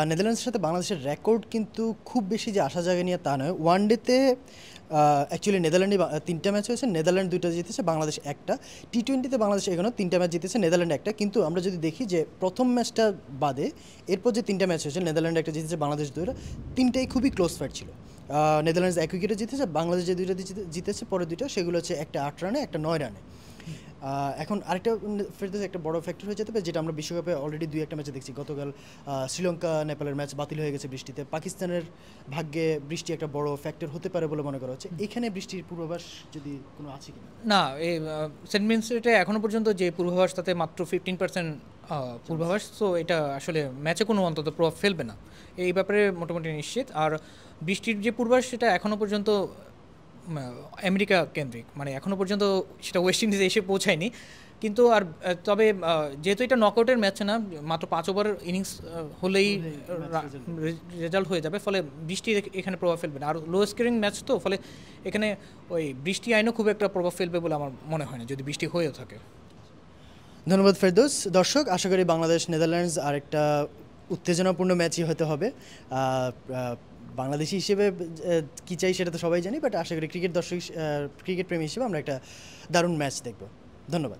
নেদারল্যান্ডসের সাথে বাংলাদেশের রেকর্ড কিন্তু খুব বেশি যে আশা জায়গা নিয়ে তা নয়। ওয়ানডেতে অ্যাকচুয়ালি নেদারল্যান্ডে 3টা ম্যাচ হয়েছে, নেদারল্যান্ড 2টা জিতেছে, বাংলাদেশ একটা। টি-20তে বাংলাদেশ এখনও 3টা ম্যাচ জিতেছে, নেদারল্যান্ড একটা। কিন্তু আমরা যদি দেখি যে প্রথম ম্যাচটা বাদে এরপর যে 3টা ম্যাচ হয়েছে, নেদারল্যান্ড একটা জিতেছে, বাংলাদেশ 2টা, 3টাই খুবই ক্লোজ ফাইট ছিল। নেদারল্যান্ডস 1 উইকেটে জিতেছে, বাংলাদেশ যে 2টা জিতেছে পরের 2টা, সেগুলো হচ্ছে একটা 8 রানে, একটা 9 রানে। এখন আরেকটা ফেরদৌস একটা বড় ফ্যাক্টর হয়ে যেতে পারে, যেটা আমরা বিশ্বকাপে অলরেডি 2-1টা ম্যাচে দেখছি। গতকাল শ্রীলঙ্কা নেপালের ম্যাচ বাতিল হয়ে গেছে বৃষ্টিতে। পাকিস্তানের ভাগ্যে বৃষ্টি একটা বড় ফ্যাক্টর হতে পারে বলে মনে করা হচ্ছে। এখানে বৃষ্টির পূর্বাভাস যদি কোনো আছে কিনা? না, এই সেন্ট ভিনসেন্টে এখনও পর্যন্ত যে পূর্বাভাস তাতে মাত্র 15% পূর্বাভাস। সো এটা আসলে ম্যাচে কোনো অন্তত প্রভাব ফেলবে না, এই ব্যাপারে মোটামুটি নিশ্চিত। আর বৃষ্টির যে পূর্বাভাস সেটা এখনও পর্যন্ত আমেরিকা কেন্দ্রিক, মানে এখনও পর্যন্ত সেটা ওয়েস্ট ইন্ডিজে এসে পৌঁছায়নি। কিন্তু আর তবে যেহেতু এটা নকআউটের ম্যাচ না, মাত্র 5 ওভার ইনিংস হলেই রেজাল্ট হয়ে যাবে, ফলে বৃষ্টি এখানে প্রভাব ফেলবে না। আর লো স্কোরিং ম্যাচ তো, ফলে এখানে ওই বৃষ্টি আইনও খুব একটা প্রভাব ফেলবে বলে আমার মনে হয় না, যদি বৃষ্টি হয়েও থাকে। ধন্যবাদ ফেরদৌস। দর্শক, আশা করি বাংলাদেশ নেদারল্যান্ডস আরেকটা উত্তেজনাপূর্ণ ম্যাচই হতে হবে। বাংলাদেশি হিসেবে কী চাই সেটা তো সবাই জানি, বাট আশা করি ক্রিকেট দর্শক, ক্রিকেট প্রেমী হিসেবে আমরা একটা দারুণ ম্যাচ দেখব। ধন্যবাদ।